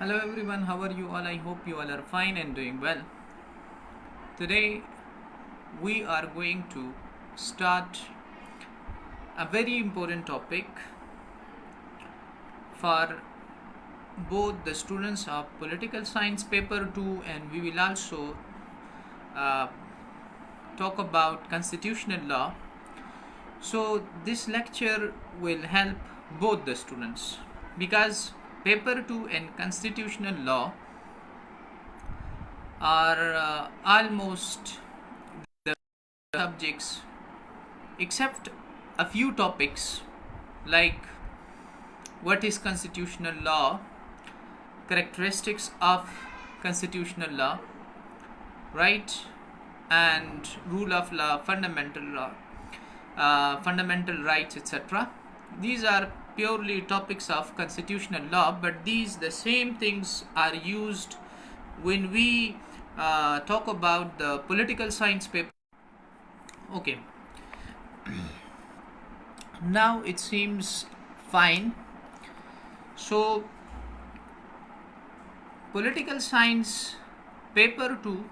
Hello everyone, how are you all? I hope you all are fine and doing well. Today we are going to start a very important topic for both the students of political science paper 2, and we will also uh, talk about constitutional law. So this lecture will help both the students because paper 2 and constitutional law are almost the subjects except a few topics like what is constitutional law, characteristics of constitutional law, right, and rule of law, fundamental rights, etc. These are purely topics of constitutional law, but the same things are used when we talk about the political science paper. Okay, now it seems fine. So political science paper 2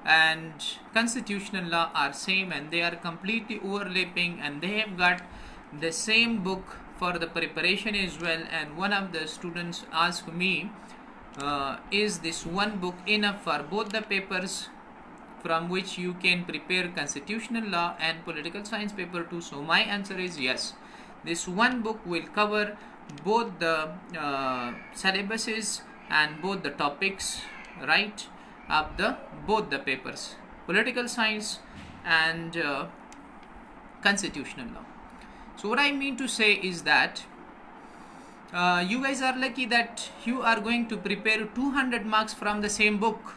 and constitutional law are same, and they are completely overlapping, and they have got the same book for the preparation as well. And one of the students asked me, is this one book enough for both the papers from which you can prepare constitutional law and political science paper 2? So my answer is yes. This one book will cover both the syllabuses and both the topics, right, of the both the papers, political science and constitutional law. So what I mean to say is that you guys are lucky that you are going to prepare 200 marks from the same book.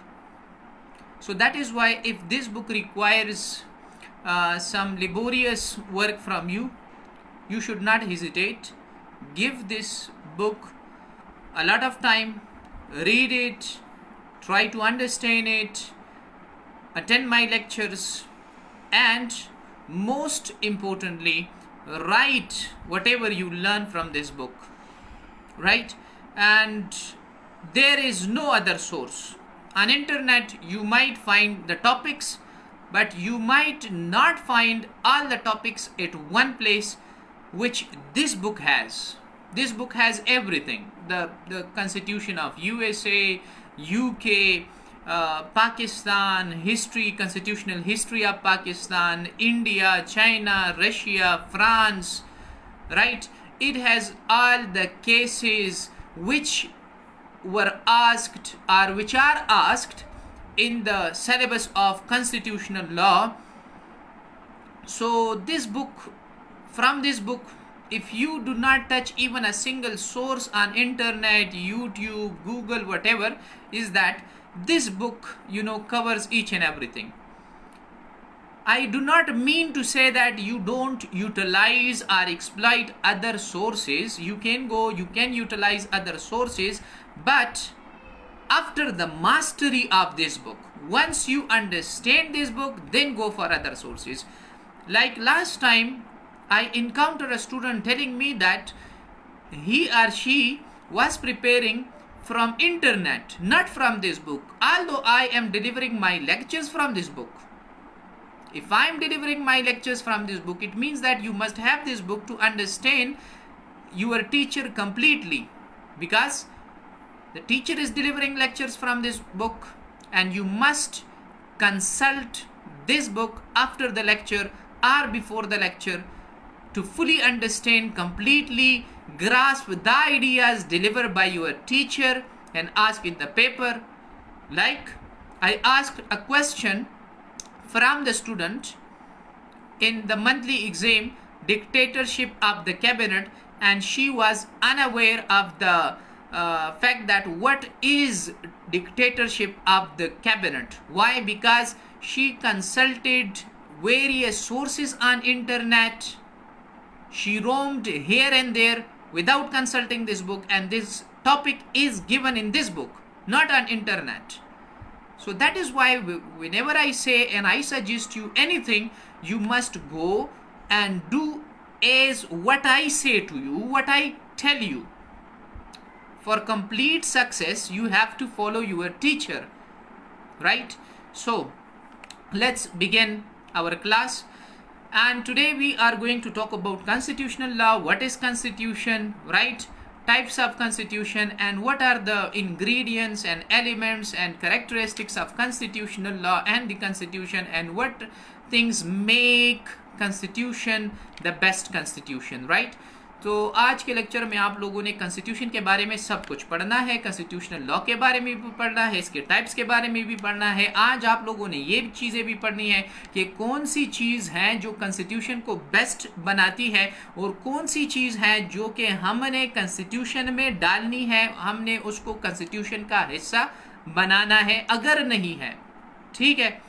So that is why if this book requires some laborious work from you, you should not hesitate. Give this book a lot of time, read it, try to understand it, attend my lectures, and most importantly, write whatever you learn from this book, right? And there is no other source. On internet you might find the topics, but you might not find all the topics at one place, which this book has. This book has everything: the constitution of USA, UK, Pakistan, history, constitutional history of Pakistan, India, China, Russia, France, right? It has all the cases which were asked or which are asked in the syllabus of constitutional law. So this book, from this book, if you do not touch even a single source on internet, YouTube, Google, whatever, is that this book covers each and everything. I do not mean to say that you don't utilize or exploit other sources. You can utilize other sources, but after the mastery of this book, once you understand this book, then go for other sources. Like last time, I encountered a student telling me that he or she was preparing from internet, not from this book, although I am delivering my lectures from this book. If I am delivering my lectures from this book, it means that you must have this book to understand your teacher completely, because the teacher is delivering lectures from this book, and you must consult this book after the lecture or before the lecture to fully understand, completely grasp the ideas delivered by your teacher and ask in the paper. Like I asked a question from the student in the monthly exam, dictatorship of the cabinet, and she was unaware of the fact that what is dictatorship of the cabinet. Why? Because she consulted various sources on internet. She roamed here and there without consulting this book, and this topic is given in this book, not on internet. So that is why whenever I say and I suggest you anything, you must go and do as what I say to you, what I tell you. for complete success, you have to follow your teacher, right? So let's begin our class. And today we are going to talk about constitutional law. What is constitution, right? Types of constitution, and what are the ingredients and elements and characteristics of constitutional law and the constitution, and what things make constitution the best constitution, right? तो आज के lecture में आप लोगों ने constitution के बारे में सब कुछ पढ़ना है, कॉन्स्टिट्यूशनल लॉ के बारे में भी पढ़ना है, इसके टाइप्स के बारे में भी पढ़ना है। आज आप लोगों ने ये चीज़ें भी पढ़नी है कि कौन सी चीज़ है जो कॉन्स्टिट्यूशन को बेस्ट बनाती है और कौन सी चीज़ है जो कि हमने कॉन्स्टिट्यूशन में डालनी है, हमने उसको कॉन्स्टिट्यूशन का हिस्सा बनाना है अगर नहीं है, ठीक है।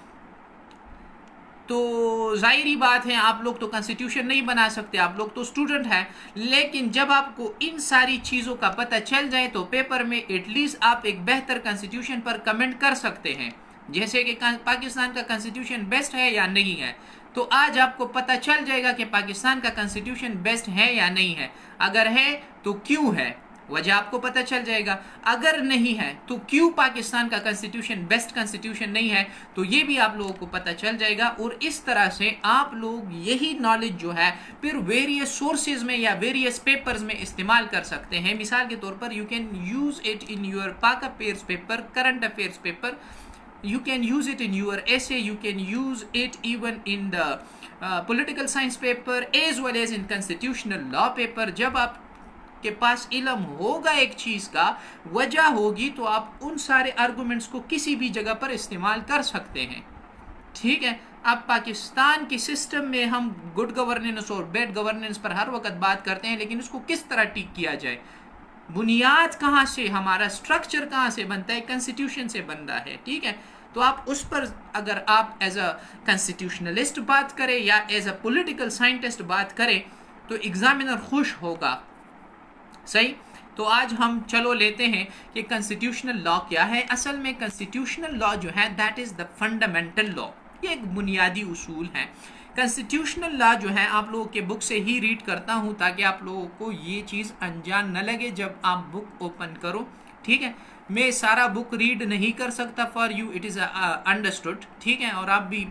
तो जाहिर बात है आप लोग तो कॉन्स्टिट्यूशन नहीं बना सकते, आप लोग तो स्टूडेंट हैं, लेकिन जब आपको इन सारी चीज़ों का पता चल जाए तो पेपर में एटलीस्ट आप एक बेहतर कॉन्स्टिट्यूशन पर कमेंट कर सकते हैं, जैसे कि पाकिस्तान का कॉन्स्टिट्यूशन बेस्ट है या नहीं है। तो आज आपको पता चल जाएगा कि पाकिस्तान का कॉन्स्टिट्यूशन बेस्ट है या नहीं है, अगर है तो क्यों है, वजह आपको पता चल जाएगा, अगर नहीं है तो क्यों पाकिस्तान का कॉन्स्टिट्यूशन बेस्ट कॉन्स्टिट्यूशन नहीं है, तो ये भी आप लोगों को पता चल जाएगा। और इस तरह से आप लोग यही नॉलेज जो है फिर वेरियस सोर्सेज में या वेरियस पेपर्स में इस्तेमाल कर सकते हैं। मिसाल के तौर पर you can use it in your Pak affairs paper, current affairs paper, you can use it in your essay, you can use it even in the political science paper as well as in constitutional law paper। जब आप के पास इल्म होगा एक चीज़ का, वजह होगी, तो आप उन सारे आर्गुमेंट्स को किसी भी जगह पर इस्तेमाल कर सकते हैं, ठीक है। अब पाकिस्तान के सिस्टम में हम गुड गवर्नेंस और बैड गवर्नेंस पर हर वक्त बात करते हैं, लेकिन उसको किस तरह ठीक किया जाए, बुनियाद कहाँ से, हमारा स्ट्रक्चर कहाँ से बनता है, कॉन्स्टिट्यूशन से बनता है, ठीक है। तो आप उस पर अगर आप एज अ कॉन्स्टिट्यूशनलिस्ट बात करें या एज अ पॉलिटिकल साइंटिस्ट बात करें तो एग्जामिनर खुश होगा, सही। तो आज हम चलो लेते हैं कि कॉन्स्टिट्यूशनल लॉ क्या है। असल में कॉन्स्टिट्यूशनल लॉ जो है that is the fundamental law, ये एक बुनियादी उसूल है। कॉन्स्टिट्यूशनल लॉ जो है आप लोगों के बुक से ही रीड करता हूँ ताकि आप लोगों को ये चीज़ अनजान न लगे जब आप बुक ओपन करो, ठीक है। मैं सारा बुक रीड नहीं कर सकता for you, it is understood, ठीक है। और आप भी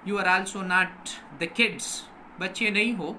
you are also not the kids, बच्चे नहीं हो,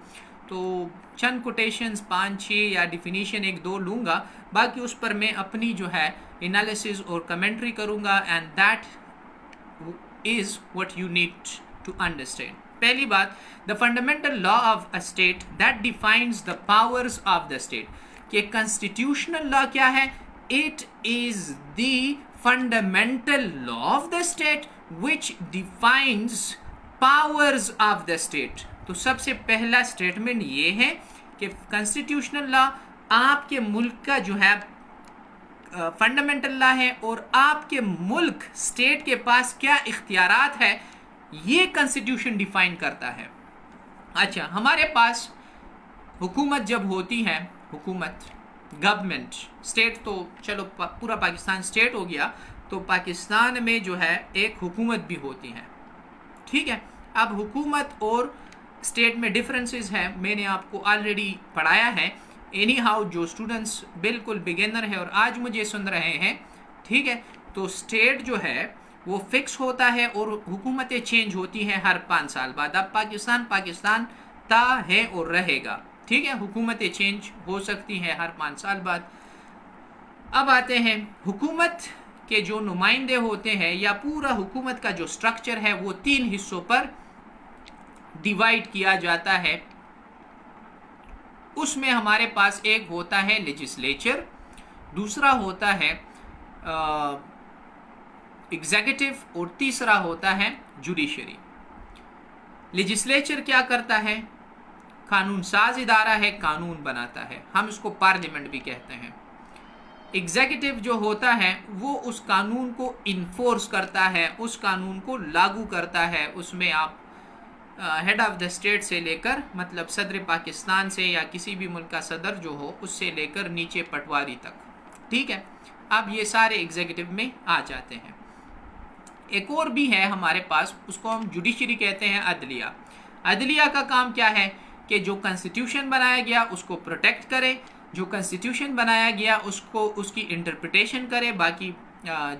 तो चंद कोटेशंस 5-6 या डिफिनीशन 1-2 लूँगा, बाकी उस पर मैं अपनी जो है एनालिसिस और कमेंट्री करूँगा, and that is what you need to understand. पहली बात, the fundamental law of a state that defines the powers of the state. कि कॉन्स्टिट्यूशनल लॉ क्या है, it is the fundamental law of the state which defines powers of the state. तो सबसे पहला statement ये है कि कॉन्स्टिट्यूशनल लॉ आपके मुल्क का जो है फंडामेंटल लॉ है और आपके मुल्क स्टेट के पास क्या इख्तियारात है ये कॉन्स्टिट्यूशन डिफाइन करता है। अच्छा, हमारे पास हुकूमत जब होती है, हुकूमत गवर्नमेंट, स्टेट तो चलो पूरा पाकिस्तान स्टेट हो गया, तो पाकिस्तान में जो है एक हुकूमत भी होती है, ठीक है। अब हुकूमत और स्टेट में डिफरेंसेस है, मैंने आपको ऑलरेडी पढ़ाया है। एनी हाउ जो स्टूडेंट्स बिल्कुल बिगिनर है और आज मुझे सुन रहे हैं, ठीक है, तो स्टेट जो है वो फिक्स होता है और हुकूमतें चेंज होती हैं हर 5 साल बाद। अब पाकिस्तान ता है और रहेगा, ठीक है, हुकूमतें चेंज हो सकती हैं हर 5 साल बाद। अब आते हैं हुकूमत के जो नुमाइंदे होते हैं या पूरा हुकूमत का जो स्ट्रक्चर है वो 3 हिस्सों पर डिवाइड किया जाता है। उसमें हमारे पास एक होता है लेजिस्लेचर, दूसरा होता है एग्जीक्यूटिव और तीसरा होता है जुडिशरी। लेजिस्लेचर क्या करता है, कानून साज इदारा है, कानून बनाता है, हम इसको पार्लियामेंट भी कहते हैं। एग्जीक्यूटिव जो होता है वो उस कानून को इन्फोर्स करता है, उस कानून को लागू करता है। उसमें आप हेड ऑफ द स्टेट से लेकर, मतलब सदर पाकिस्तान से या किसी भी मुल्क का सदर जो हो उससे लेकर नीचे पटवारी तक, ठीक है। अब ये सारे एग्जीक्यूटिव में आ जाते हैं। एक और भी है हमारे पास, उसको हम जुडिशरी कहते हैं, अदलिया। अदलिया का काम क्या है कि जो कॉन्स्टिट्यूशन बनाया गया उसको प्रोटेक्ट करे, जो कॉन्स्टिट्यूशन बनाया गया उसको उसकी इंटरप्रिटेशन करे। बाकी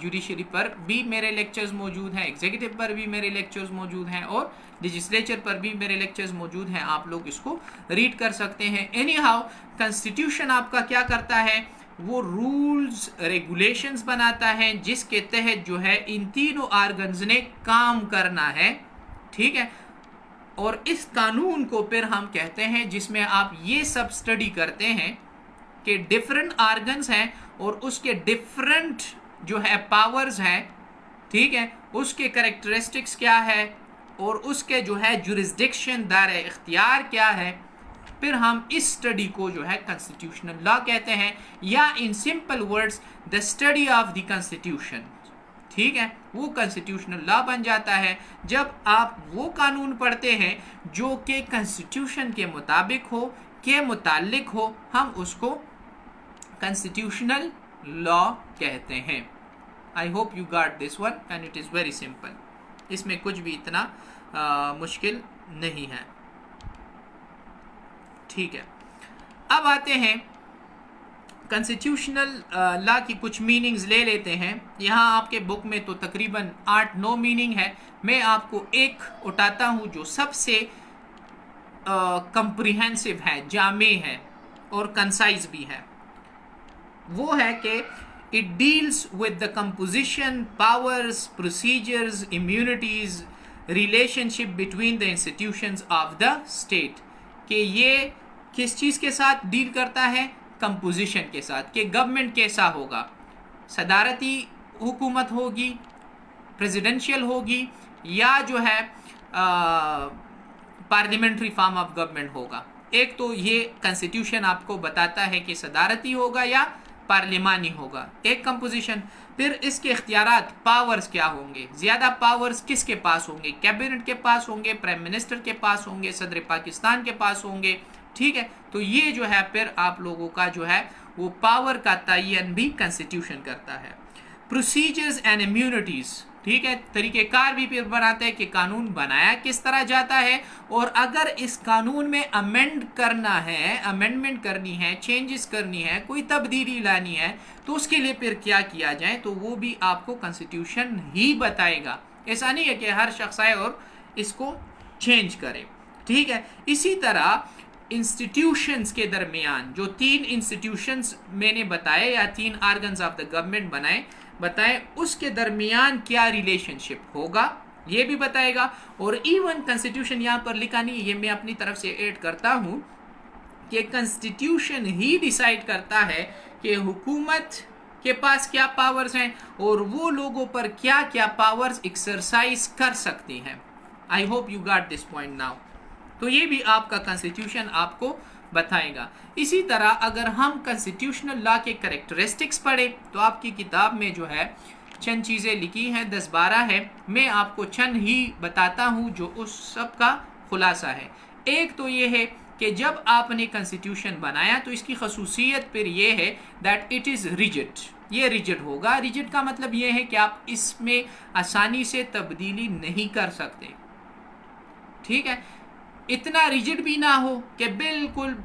जुडिशरी पर भी मेरे लेक्चर्स मौजूद हैं, एग्जीक्यूटिव पर भी मेरे लेक्चर्स मौजूद हैं और लेजिस्लेचर पर भी मेरे लेक्चर्स मौजूद हैं, आप लोग इसको रीड कर सकते हैं। एनी हाउ कॉन्स्टिट्यूशन आपका क्या करता है, वो रूल्स रेगुलेशंस बनाता है जिसके तहत जो है इन तीनों आर्गन्स ने काम करना है, ठीक है। और इस कानून को फिर हम कहते हैं, जिसमें आप ये सब स्टडी करते हैं कि डिफरेंट आर्गन्स हैं और उसके डिफरेंट जो है पावर्स हैं, ठीक है, उसके कैरेक्टरिस्टिक्स क्या है और उसके जो है जुरिस्डिक्शन दायरे इख्तियार क्या है, फिर हम इस स्टडी को जो है कॉन्स्टिट्यूशनल लॉ कहते हैं, या in simple words the study of the constitution, ठीक है। वो कॉन्स्टिट्यूशनल लॉ बन जाता है जब आप वो कानून पढ़ते हैं जो कि कॉन्स्टिट्यूशन के मुताबिक हो, के मुतालिक हो, हम उसको कॉन्स्टिट्यूशनल लॉ कहते हैं। I hope you got this one and it is very simple, इसमें कुछ भी इतना मुश्किल नहीं है, ठीक है। अब आते हैं कॉन्स्टिट्यूशनल लॉ की कुछ मीनिंग्स ले लेते हैं। यहाँ आपके बुक में तो तकरीबन 8-9 मीनिंग है, मैं आपको एक उठाता हूँ जो सबसे कंप्रिहेंसिव है, जामे है और कंसाइज भी है। वो है कि it deals with the composition, powers, procedures, immunities, relationship between the institutions of the state. कि ये किस चीज़ के साथ डील करता है, कंपोजिशन के साथ, कि गवर्नमेंट कैसा होगा, सदारती हुकूमत होगी, प्रेसिडेंशियल होगी, या जो है पार्लियामेंट्री फॉर्म ऑफ गवर्नमेंट होगा। एक तो ये कॉन्स्टिट्यूशन आपको बताता है कि सदारती होगा या पार्लिमानी होगा, एक कंपोजिशन। फिर इसके इख्तियारात, पावर्स क्या होंगे, ज़्यादा पावर्स किसके पास होंगे, कैबिनेट के पास होंगे, प्राइम मिनिस्टर के पास होंगे, सदर पाकिस्तान के पास होंगे, ठीक है। तो ये जो है फिर आप लोगों का जो है वो पावर का तयन भी कॉन्स्टिट्यूशन करता है। प्रोसीजर्स एंड इम्यूनिटीज़, ठीक है, तरीक़ेकार भी फिर बनाते हैं कि कानून बनाया किस तरह जाता है, और अगर इस कानून में अमेंड करना है, अमेंडमेंट करनी है, चेंजेस करनी है, कोई तब्दीली लानी है, तो उसके लिए फिर क्या किया जाए, तो वो भी आपको कॉन्स्टिट्यूशन ही बताएगा। ऐसा नहीं है कि हर शख्स आए और इसको चेंज करे, ठीक है। इसी तरह इंस्टीट्यूशंस के दरमियान जो 3 इंस्टीट्यूशंस मैंने बताए या 3 आर्गन्स ऑफ द गवर्नमेंट बताए, उसके दरमियान क्या रिलेशनशिप होगा ये भी बताएगा। और इवन कॉन्स्टिट्यूशन यहाँ पर लिखा नहीं, ये मैं अपनी तरफ से ऐड करता हूँ कि कॉन्स्टिट्यूशन ही डिसाइड करता है कि हुकूमत के पास क्या पावर्स हैं और वो लोगों पर क्या क्या पावर्स एक्सरसाइज कर सकती हैं। I hope you got this point now. तो ये भी आपका कॉन्स्टिट्यूशन आपको बताएगा। इसी तरह अगर हम कॉन्स्टिट्यूशनल लॉ के कैरेक्टरिस्टिक्स पढ़े तो आपकी किताब में जो है चंद चीज़ें लिखी हैं, 10-12 है, मैं आपको चंद ही बताता हूँ जो उस सब का खुलासा है। एक तो ये है कि जब आपने कॉन्स्टिट्यूशन बनाया तो इसकी खसूसियत फिर ये है दैट इट इज़ रिजिड, ये रिजिड होगा। रिजिड का मतलब ये है कि आप इसमें आसानी से तब्दीली नहीं कर सकते, ठीक है। इतना रिजिड भी ना हो कि बिल्कुल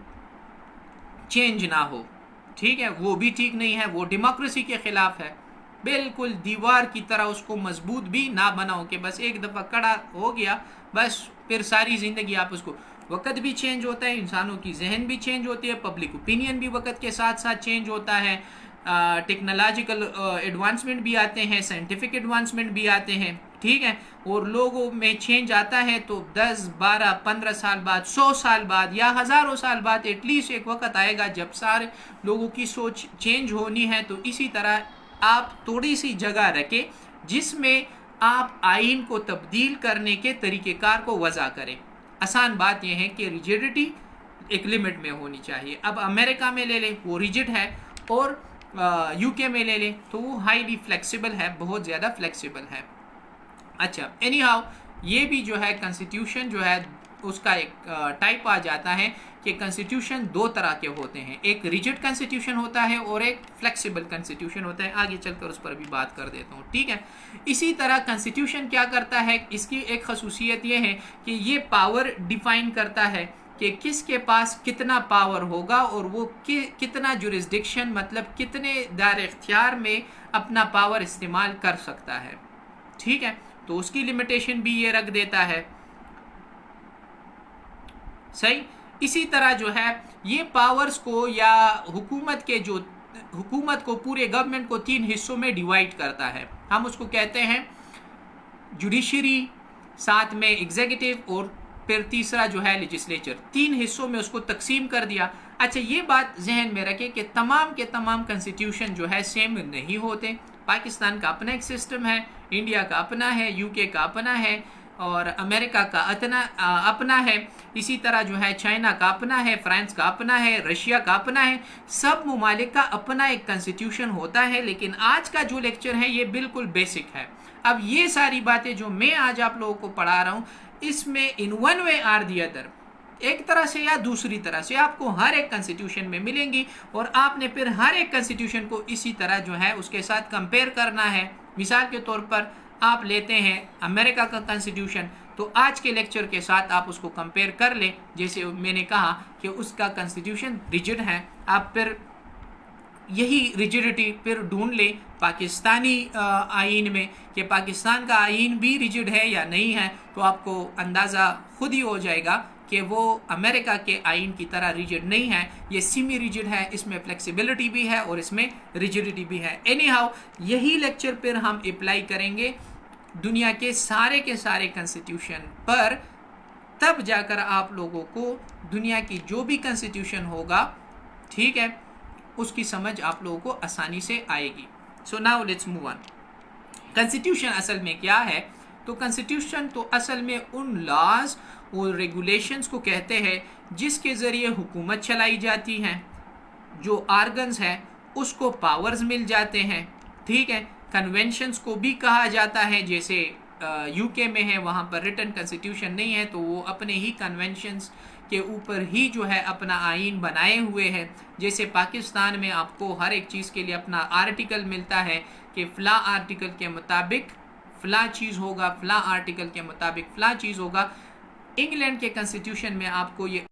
चेंज ना हो, ठीक है, वो भी ठीक नहीं है, वो डेमोक्रेसी के खिलाफ है। बिल्कुल दीवार की तरह उसको मजबूत भी ना बनाओ कि बस एक दफ़ा कड़ा हो गया बस फिर सारी ज़िंदगी आप उसको, वक्त भी चेंज होता है, इंसानों की जहन भी चेंज होती है, पब्लिक ओपिनियन भी वक्त के साथ साथ चेंज होता है, टेक्नोलॉजिकल एडवांसमेंट भी आते हैं, साइंटिफिक एडवांसमेंट भी आते हैं, ठीक है। और लोगों में चेंज आता है तो 10, 12, 15 साल बाद, 100 साल बाद या हज़ारों साल बाद एटलीस्ट एक वक्त आएगा जब सारे लोगों की सोच चेंज होनी है। तो इसी तरह आप थोड़ी सी जगह रखें जिसमें आप आइन को तब्दील करने के तरीक़ेकार को वज़ा करें। आसान बात यह है कि रिजिडिटी एक लिमिट में होनी चाहिए। अब अमेरिका में ले लें, वो रिजिड है, और यूके में ले लें तो वो हाईली फ्लेक्सिबल है, बहुत ज़्यादा फ्लेक्सिबल है। अच्छा, एनी हाउ ये भी जो है कॉन्स्टिट्यूशन जो है उसका एक टाइप आ जाता है कि कॉन्स्टिट्यूशन 2 तरह के होते हैं, एक रिजिड कॉन्स्टिट्यूशन होता है और एक फ्लेक्सिबल कॉन्स्टिट्यूशन होता है। आगे चलकर उस पर भी बात कर देता हूँ, ठीक है। इसी तरह कॉन्स्टिट्यूशन क्या करता है, इसकी एक खसूसियत ये है कि ये पावर डिफाइन करता है कि किसके पास कितना पावर होगा और वो कितना जुरिस्डिक्शन मतलब कितने दायर इख्तियार में अपना पावर इस्तेमाल कर सकता है। ठीक है, तो उसकी लिमिटेशन भी ये रख देता है। सही। इसी तरह जो है ये पावर्स को या हुकूमत को पूरे गवर्नमेंट को 3 हिस्सों में डिवाइड करता है। हम उसको कहते हैं जुडिशरी, साथ में एग्जीक्यूटिव और फिर तीसरा जो है लेजिस्लेचर। 3 हिस्सों में उसको तकसीम कर दिया। अच्छा, ये बात जहन में रखें कि तमाम के तमाम कॉन्स्टिट्यूशन जो है सेम नहीं होते। पाकिस्तान का अपना एक सिस्टम है, इंडिया का अपना है, यूके का अपना है और अमेरिका का अपना है। इसी तरह जो है चाइना का अपना है, फ्रांस का अपना है, रशिया का अपना है। सब ममालिक का अपना एक कॉन्स्टिट्यूशन होता है। लेकिन आज का जो लेक्चर है ये बिल्कुल बेसिक है। अब ये सारी बातें जो मैं आज आप लोगों को पढ़ा रहा हूँ, इसमें in one way or the other, एक तरह से या दूसरी तरह से आपको हर एक कॉन्स्टिट्यूशन में मिलेंगी और आपने फिर हर एक कॉन्स्टिट्यूशन को इसी तरह जो है उसके साथ कंपेयर करना है। मिसाल के तौर पर आप लेते हैं अमेरिका का कॉन्स्टिट्यूशन, तो आज के लेक्चर के साथ आप उसको कंपेयर कर लें। जैसे मैंने कहा कि उसका कॉन्स्टिट्यूशन रिजिड है, आप फिर यही रिजिडिटी फिर ढूंढ लें पाकिस्तानी आइन में कि पाकिस्तान का आइन भी रिजिड है या नहीं है, तो आपको अंदाज़ा खुद ही हो जाएगा कि वो अमेरिका के आइन की तरह रिजिड नहीं है। ये सेमी रिजिड है, इसमें फ्लेक्सिबिलिटी भी है और इसमें रिजिडिटी भी है। एनी हाउ, यही लेक्चर फिर हम अप्लाई करेंगे दुनिया के सारे कॉन्स्टिट्यूशन पर, तब जाकर आप लोगों को दुनिया की जो भी कॉन्स्टिट्यूशन होगा, ठीक है, उसकी समझ आप लोगों को आसानी से आएगी। So now let's move on. Constitution असल में क्या है? तो कॉन्स्टिट्यूशन तो असल में उन लॉज और रेगुलेशंस को कहते हैं जिसके ज़रिए हुकूमत चलाई जाती है। जो आर्गन्स हैं उसको पावर्स मिल जाते हैं। ठीक है, कन्वेंशंस को भी कहा जाता है। जैसे यूके में है, वहाँ पर रिटन कॉन्स्टिट्यूशन नहीं है, तो वो अपने ही कन्वेंशंस के ऊपर ही जो है अपना आइन बनाए हुए हैं। जैसे पाकिस्तान में आपको हर एक चीज़ के लिए अपना आर्टिकल मिलता है कि फ़ला आर्टिकल के मुताबिक फ़ला चीज़ होगा, फ़ला आर्टिकल के मुताबिक फ़ला चीज़ होगा। इंग्लैंड के कॉन्स्टिट्यूशन में आपको ये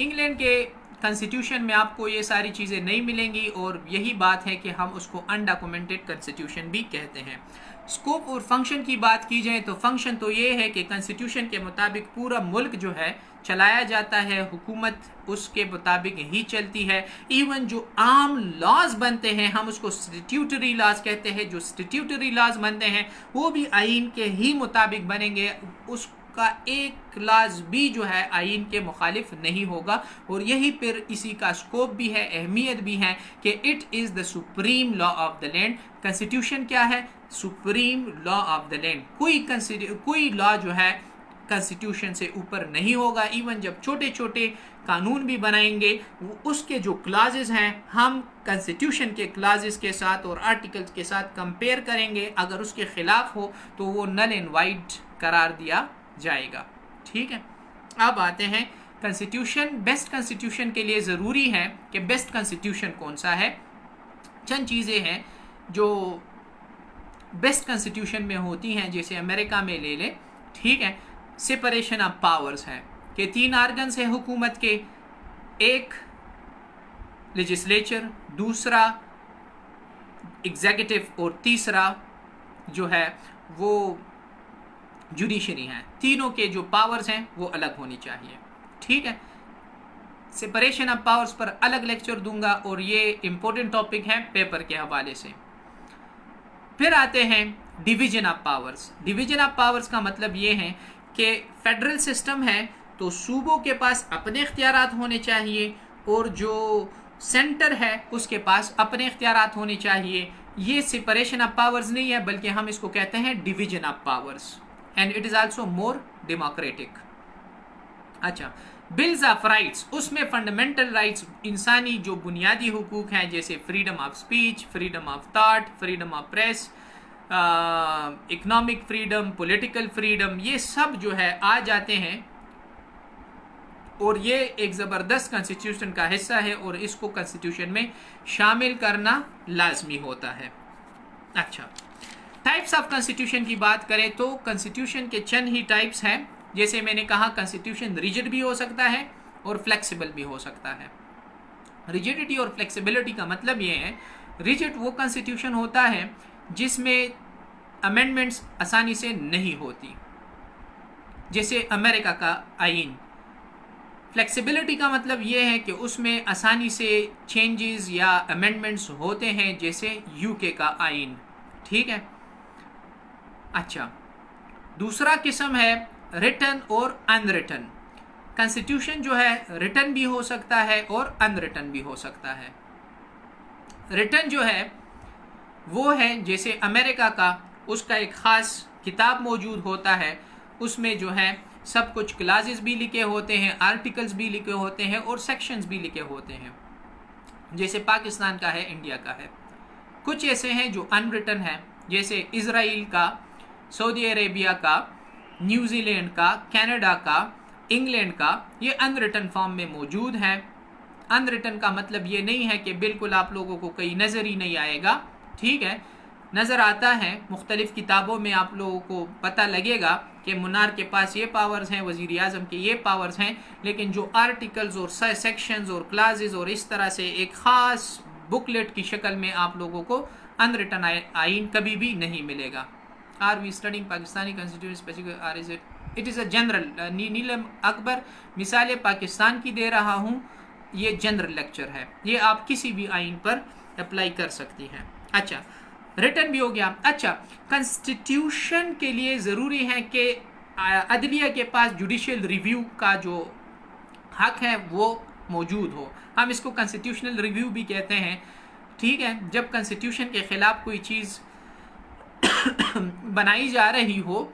इंग्लैंड के कॉन्स्टिट्यूशन में आपको ये सारी चीज़ें नहीं मिलेंगी और यही बात है कि हम उसको अनडॉक्यूमेंटेड कॉन्स्टिट्यूशन भी कहते हैं। स्कोप और फंक्शन की बात की जाए तो फंक्शन तो ये है कि कॉन्स्टिट्यूशन के मुताबिक पूरा मुल्क जो है चलाया जाता है, हुकूमत उसके मुताबिक ही चलती है। इवन जो आम लॉज बनते हैं हम उसको स्टैट्यूटरी लॉज कहते हैं। जो स्टैट्यूटरी लॉज बनते हैं वो भी आइन के ही मुताबिक बनेंगे, उसका एक क्लास भी जो है आइन के मुखालिफ नहीं होगा। और यही फिर इसी का स्कोप भी है, अहमियत भी है कि it is the supreme law of the land. Constitution क्या है? Supreme law of the land. कोई लॉ जो है कॉन्स्टिट्यूशन से ऊपर नहीं होगा। इवन जब छोटे छोटे कानून भी बनाएंगे उसके जो क्लाजेस हैं हम कॉन्स्टिट्यूशन के क्लाजेस के साथ और आर्टिकल्स के साथ कंपेयर करेंगे। अगर उसके खिलाफ हो तो वो नल एंड वाइड करार दिया जाएगा। ठीक है, अब आते हैं कॉन्स्टिट्यूशन। बेस्ट कॉन्स्टिट्यूशन के लिए ज़रूरी है कि बेस्ट कॉन्स्टिट्यूशन कौन सा है। चंद चीज़ें हैं जो बेस्ट कॉन्स्टिट्यूशन में होती हैं। जैसे अमेरिका में ले लें, ठीक है, सेपरेशन ऑफ पावर्स है कि 3 आर्गन्स हैं हुकूमत के, एक लेजिस्लेचर, दूसरा एग्जीक्यूटिव और तीसरा जो है वो जुडिशरी है। तीनों के जो पावर्स हैं वो अलग होनी चाहिए। ठीक है, सेपरेशन ऑफ पावर्स पर अलग लेक्चर दूंगा और ये इंपॉर्टेंट टॉपिक है पेपर के हवाले से। फिर आते हैं division of powers. Division of powers का मतलब ये है कि फेडरल सिस्टम है तो सूबों के पास अपने इख्तियारात होने चाहिए और जो सेंटर है उसके पास अपने इख्तियारात होने चाहिए। ये सेपरेशन ऑफ पावर्स नहीं है बल्कि हम इसको कहते हैं division of powers and it is also more democratic. अच्छा, बिल्स ऑफ राइट्स, उसमें फंडामेंटल राइट्स, इंसानी जो बुनियादी हुकूक हैं जैसे freedom of speech, freedom of thought, freedom of press, economic freedom, political freedom, ये सब जो है आ जाते हैं और ये एक ज़बरदस्त कॉन्स्टिट्यूशन का हिस्सा है और इसको कॉन्स्टिट्यूशन में शामिल करना लाजमी होता है। अच्छा, टाइप्स ऑफ कॉन्स्टिट्यूशन की बात करें तो कॉन्स्टिट्यूशन के चंद ही टाइप्स हैं। जैसे मैंने कहा कॉन्स्टिट्यूशन रिजिड भी हो सकता है और फ्लेक्सिबल भी हो सकता है। रिजिडिटी और फ्लेक्सिबिलिटी का मतलब ये है, रिजिड वो कॉन्स्टिट्यूशन होता है जिसमें अमेंडमेंट्स आसानी से नहीं होती, जैसे अमेरिका का आइन। फ्लेक्सिबिलिटी का मतलब ये है कि उसमें आसानी से चेंजेस या अमेंडमेंट्स होते हैं, जैसे यूके का आइन। ठीक है। अच्छा, दूसरा किस्म है रिटन और अनरिटन। कॉन्स्टिट्यूशन जो है रिटन भी हो सकता है और अनरिटन भी हो सकता है। रिटन जो है वो है जैसे अमेरिका का, उसका एक ख़ास किताब मौजूद होता है, उसमें जो है सब कुछ क्लासेस भी लिखे होते हैं, आर्टिकल्स भी लिखे होते हैं और सेक्शंस भी लिखे होते हैं, जैसे पाकिस्तान का है, इंडिया का है। कुछ ऐसे हैं जो अनरिटन है, जैसे इजराइल का, सऊदी अरेबिया का, न्यूजीलैंड का, कनाडा का, इंग्लैंड का, ये अनरिटन फॉर्म में मौजूद है। अनरिटन का मतलब ये नहीं है कि बिल्कुल आप लोगों को कहीं नज़र ही नहीं आएगा। ठीक है, नज़र आता है, मुख्तलिफ़ किताबों में आप लोगों को पता लगेगा कि मुनार के पास ये पावर्स हैं, वज़ीर आज़म के ये पावर्स हैं, लेकिन जो आर्टिकल्स और सेक्शंस और क्लासेस और इस तरह से एक ख़ास बुकलेट की शक्ल में आप लोगों को अनरिटन आइन कभी भी नहीं मिलेगा। Are we studying Pakistani constitution specific, are is it is a general. Neelam Akbar मिसाल पाकिस्तान की दे रहा हूँ, ये जनरल लेक्चर है, ये आप किसी भी आइन पर अप्लाई कर सकती हैं। अच्छा, रिटन भी हो गया। अच्छा, कॉन्स्टिट्यूशन के लिए ज़रूरी है कि अदलिया के पास जुडिशियल रिव्यू का जो हक है वो मौजूद हो। हम इसको कॉन्स्टिट्यूशनल रिव्यू भी कहते हैं। ठीक है, जब कॉन्स्टिट्यूशन के ख़िलाफ़ कोई चीज़ बनाई जा रही हो,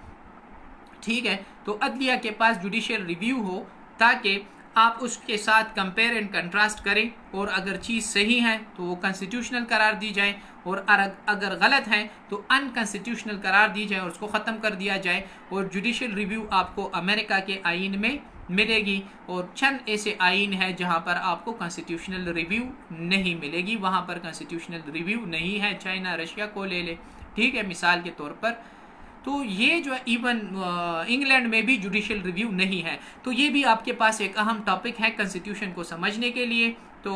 ठीक है, तो अदलिया के पास जुडिशियल रिव्यू हो, ताकि आप उसके साथ कंपेयर एंड कंट्रास्ट करें, और अगर चीज़ सही है तो वो कॉन्स्टिट्यूशनल करार दी जाए, और अगर गलत है तो अनकॉन्स्टिट्यूशनल करार दी जाए और उसको ख़त्म कर दिया जाए। और जुडिशियल रिव्यू आपको अमेरिका के आइन में मिलेगी, और चंद ऐसे आइन है जहाँ पर आपको कॉन्स्टिट्यूशनल रिव्यू नहीं मिलेगी, वहाँ पर कॉन्स्टिट्यूशनल रिव्यू नहीं है। चाइना, रशिया को ले ले, ठीक है, मिसाल के तौर पर। तो ये जो है इवन इंग्लैंड में भी जुडिशियल रिव्यू नहीं है। तो ये भी आपके पास एक अहम टॉपिक है कॉन्स्टिट्यूशन को समझने के लिए। तो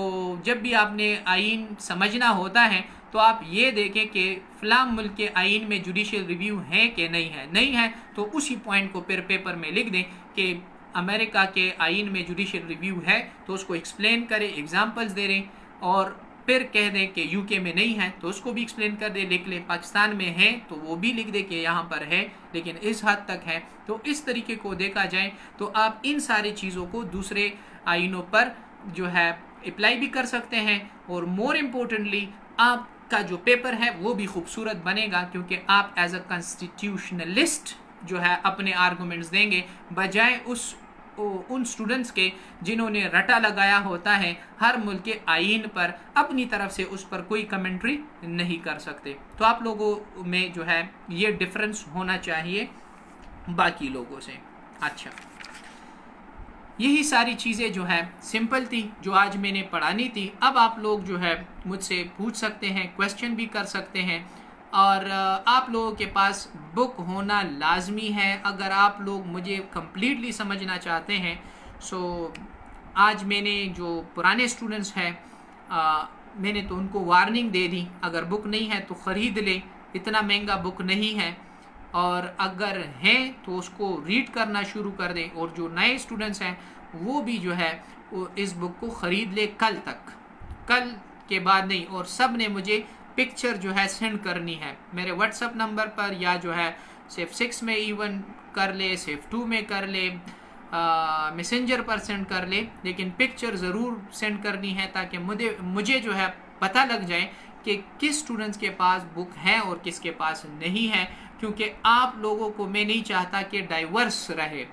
जब भी आपने आइन समझना होता है तो आप ये देखें कि फ़लाँ मुल्क के आइन में जुडिशियल रिव्यू है कि नहीं है। नहीं है तो उसी पॉइंट को फिर पेपर में लिख दें कि अमेरिका के आइन में जुडिशियल रिव्यू है, तो उसको एक्सप्लेन करें, एग्जाम्पल्स दे दें, और फिर कह दें कि यूके में नहीं है तो उसको भी एक्सप्लेन कर दे, लिख ले। पाकिस्तान में है तो वो भी लिख दे कि यहाँ पर है लेकिन इस हद तक है। तो इस तरीके को देखा जाए तो आप इन सारी चीज़ों को दूसरे आइनों पर जो है अप्लाई भी कर सकते हैं, और मोर इम्पोर्टेंटली आपका जो पेपर है वो भी खूबसूरत बनेगा, क्योंकि आप एज अ कॉन्स्टिट्यूशनलिस्ट जो है अपने आर्गूमेंट्स देंगे, बजाय उन स्टूडेंट्स के जिन्होंने रटा लगाया होता है हर मुल्क के आइन पर, अपनी तरफ से उस पर कोई कमेंट्री नहीं कर सकते। तो आप लोगों में जो है ये डिफरेंस होना चाहिए बाकी लोगों से। अच्छा, यही सारी चीज़ें जो है सिंपल थी जो आज मैंने पढ़ानी थी। अब आप लोग जो है मुझसे पूछ सकते हैं, क्वेश्चन भी कर सकते हैं, और आप लोगों के पास बुक होना लाजमी है अगर आप लोग मुझे कम्प्लीटली समझना चाहते हैं। सो आज मैंने जो पुराने स्टूडेंट्स हैं मैंने तो उनको वार्निंग दे दी, अगर बुक नहीं है तो ख़रीद ले, इतना महंगा बुक नहीं है, और अगर है तो उसको रीड करना शुरू कर दें। और जो नए स्टूडेंट्स हैं वो भी जो है वो इस बुक को ख़रीद ले कल तक, कल के बाद नहीं। और सब ने मुझे पिक्चर जो है सेंड करनी है मेरे व्हाट्सएप नंबर पर, या जो है सेफ 6 में इवन कर ले, सेफ 2 में कर ले, मैसेंजर पर सेंड कर ले, लेकिन पिक्चर ज़रूर सेंड करनी है ताकि मुझे जो है पता लग जाए कि किस स्टूडेंट्स के पास बुक है और किसके पास नहीं है। क्योंकि आप लोगों को मैं नहीं चाहता कि डाइवर्स रहे।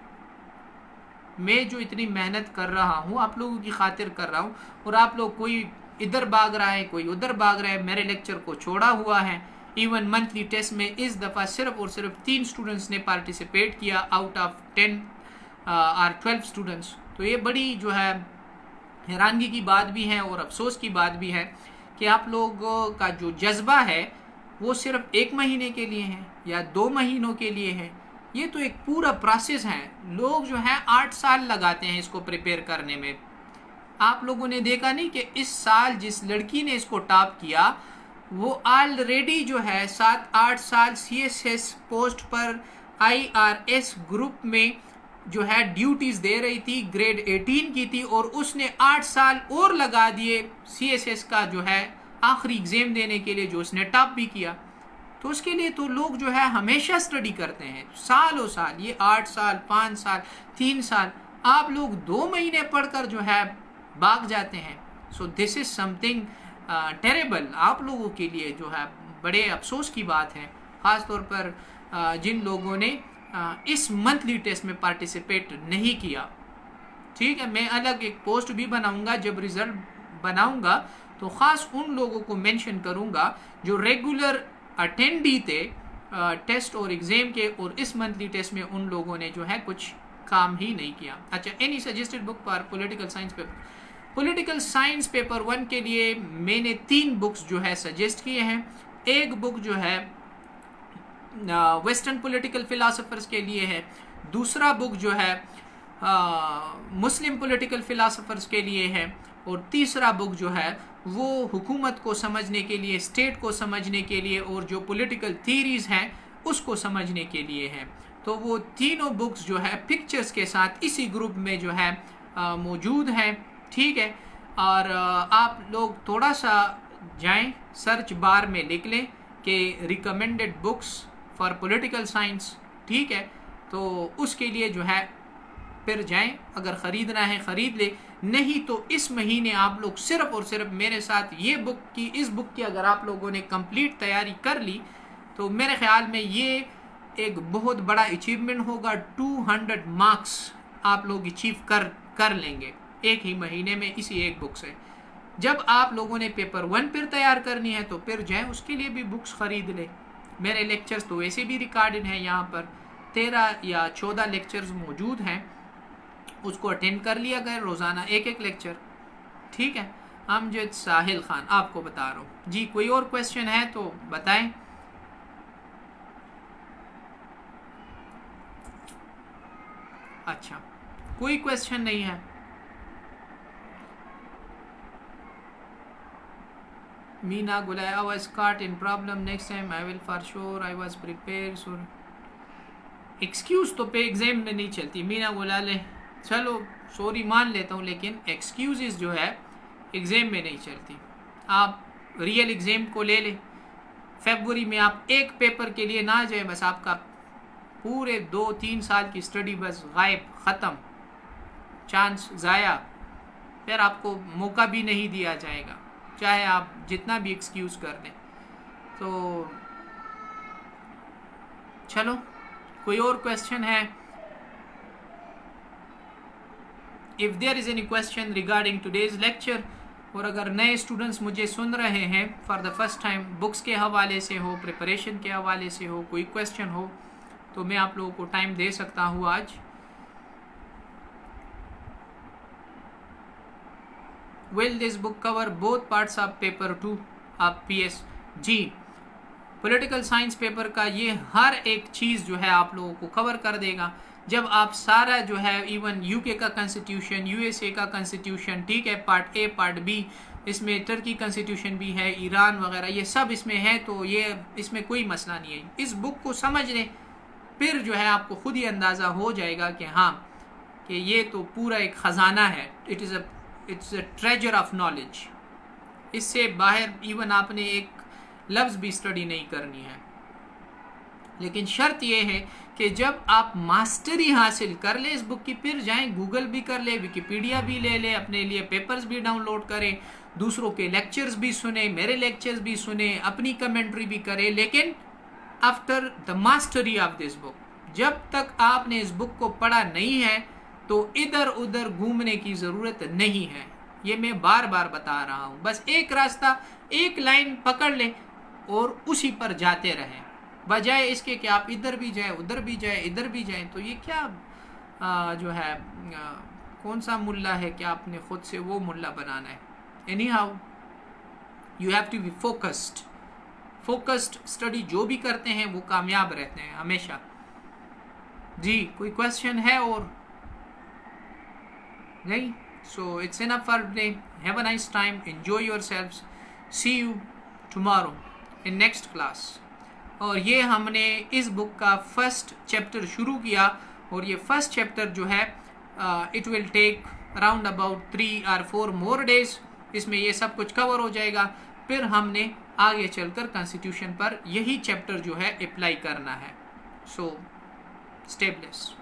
मैं जो इतनी मेहनत कर रहा हूँ आप लोगों की खातिर कर रहा हूँ, और आप लोग कोई इधर भाग रहा है, कोई उधर भाग रहा है, मेरे लेक्चर को छोड़ा हुआ है। इवन मंथली टेस्ट में इस दफ़ा सिर्फ और सिर्फ 3 स्टूडेंट्स ने पार्टिसिपेट किया आउट ऑफ 10 और 12 स्टूडेंट्स। तो ये बड़ी जो है हैरानगी की बात भी है और अफसोस की बात भी है कि आप लोगों का जो जज्बा है वो सिर्फ 1 महीने के लिए है या 2 महीनों के लिए है, ये तो एक पूरा प्रोसेस है। लोग जो है 8 साल लगाते हैं इसको प्रिपेयर करने में। आप लोगों ने देखा नहीं कि इस साल जिस लड़की ने इसको टॉप किया वो ऑलरेडी जो है 7-8 साल CSS पोस्ट पर IRS ग्रुप में जो है ड्यूटीज दे रही थी, ग्रेड 18 की थी, और उसने 8 साल और लगा दिए CSS का जो है आखिरी एग्जाम देने के लिए, जो उसने टॉप भी किया। तो उसके लिए तो लोग जो है हमेशा स्टडी करते हैं, सालों साल, ये 8 साल, 5 साल, 3 साल, आप लोग 2 महीने पढ़कर जो है भाग जाते हैं। So this is something terrible आप लोगों के लिए, जो है बड़े अफसोस की बात है, ख़ास तौर पर जिन लोगों ने इस मंथली टेस्ट में पार्टिसिपेट नहीं किया। ठीक है, मैं अलग एक पोस्ट भी बनाऊंगा, जब रिजल्ट बनाऊंगा तो ख़ास उन लोगों को मेंशन करूंगा जो रेगुलर अटेंडी थे टेस्ट और एग्जाम के, और इस मंथली टेस्ट में उन लोगों ने जो है कुछ काम ही नहीं किया। अच्छा, any suggested book for political science paper? Political science paper 1 के लिए मैंने 3 बुक्स जो है सजेस्ट किए हैं। एक बुक जो है वेस्टर्न पॉलिटिकल फिलासफर्स के लिए है, दूसरा बुक जो है मुस्लिम पॉलिटिकल फिलासफर्स के लिए है, और तीसरा बुक जो है वो हुकूमत को समझने के लिए, स्टेट को समझने के लिए, और जो पॉलिटिकल थीरीज हैं उसको समझने के लिए है। तो वो तीनों बुक्स जो है पिक्चर्स के साथ इसी ग्रुप में जो है मौजूद हैं। ठीक है, और आप लोग थोड़ा सा जाएं, सर्च बार में लिख लें कि recommended books for political science. ठीक है, तो उसके लिए जो है फिर जाएं, अगर ख़रीदना है ख़रीद ले, नहीं तो इस महीने आप लोग सिर्फ और सिर्फ मेरे साथ ये बुक की, इस बुक की अगर आप लोगों ने कंप्लीट तैयारी कर ली तो मेरे ख्याल में ये एक बहुत बड़ा अचीवमेंट होगा। 200 मार्क्स आप लोग अचीव कर लेंगे एक ही महीने में इसी एक बुक से। जब आप लोगों ने पेपर 1 फिर तैयार करनी है तो फिर जाएं, उसके लिए भी बुक्स ख़रीद लें। मेरे लेक्चर्स तो वैसे भी रिकॉर्डेड हैं, यहाँ पर 13 या 14 लेक्चर्स मौजूद हैं, उसको अटेंड कर लिया गया, रोज़ाना एक लेक्चर। ठीक है, अमजद साहिल खान आपको बता रहा हूँ जी। कोई और क्वेश्चन है तो बताएं। अच्छा, कोई क्वेश्चन नहीं है। मीना गुलाय, I was caught in problem, next time I will for sure, I was prepared, so excuse तो पे एग्जाम में नहीं चलती मीना गुलाले, चलो सॉरी मान लेता हूँ, लेकिन एक्सक्यूज़ जो है एग्ज़ाम में नहीं चलती। आप रियल एग्ज़ाम को ले लें, फरवरी में आप एक पेपर के लिए ना जाए, बस आपका पूरे 2-3 साल की स्टडी बस गायब, ख़त्म, चांस ज़ाया, फिर आपको मौका भी नहीं दिया जाएगा, चाहे आप जितना भी एक्सक्यूज़ कर लें। तो चलो, कोई और क्वेश्चन है? If there is any question regarding today's lecture, और अगर नए स्टूडेंट्स मुझे सुन रहे हैं for the first time, books के हवाले से हो, प्रिपरेशन के हवाले से हो, कोई क्वेश्चन हो तो मैं आप लोगों को टाइम दे सकता हूँ आज। Will this book cover both parts of paper 2 of PS? जी, पॉलिटिकल साइंस पेपर का ये हर एक चीज़ जो है आप लोगों को कवर कर देगा। जब आप सारा जो है इवन UK का कॉन्स्टिट्यूशन, USA का कॉन्स्टिट्यूशन, ठीक है, पार्ट A पार्ट B, इसमें टर्की कॉन्स्टिट्यूशन भी है, ईरान वगैरह, ये सब इसमें है, तो ये इसमें कोई मसला नहीं है। इस बुक को समझ लें, फिर जो है आपको खुद ही अंदाज़ा हो जाएगा कि हाँ, कि ये तो पूरा एक ख़जाना है। It's a treasure of knowledge. इससे बाहर इवन आपने एक लफ्ज़ भी स्टडी नहीं करनी है। लेकिन शर्त यह है कि जब आप मास्टरी हासिल कर ले इस बुक की, फिर जाएं, गूगल भी कर ले, विकिपीडिया भी ले ले, अपने लिए पेपर्स भी डाउनलोड करें, दूसरों के लेक्चर्स भी सुने, मेरे लेक्चर्स भी सुने, अपनी कमेंट्री भी करें। लेकिन after the mastery of this book, जब तक आपने इस बुक को पढ़ा नहीं है तो इधर उधर घूमने की ज़रूरत नहीं है। ये मैं बार बार बता रहा हूँ। बस एक रास्ता, एक लाइन पकड़ लें और उसी पर जाते रहें, बजाय इसके कि आप इधर भी जाएं, उधर भी जाएं, इधर भी जाएं। तो ये क्या जो है कौन सा मुल्ला है कि आपने खुद से वो मुल्ला बनाना है? Anyhow you have to be focused study जो भी करते हैं वो कामयाब रहते हैं हमेशा। जी कोई क्वेश्चन है और नहीं? So it's enough for today. Have a nice time, enjoy yourselves, see you tomorrow in next class. और ये हमने इस बुक का फर्स्ट चैप्टर शुरू किया, और ये फर्स्ट चैप्टर जो है it will take around about 3 or 4 more days. इसमें ये सब कुछ कवर हो जाएगा. फिर हमने आगे चलकर कॉन्स्टिट्यूशन पर यही चैप्टर जो है अप्लाई करना है. So stay blessed.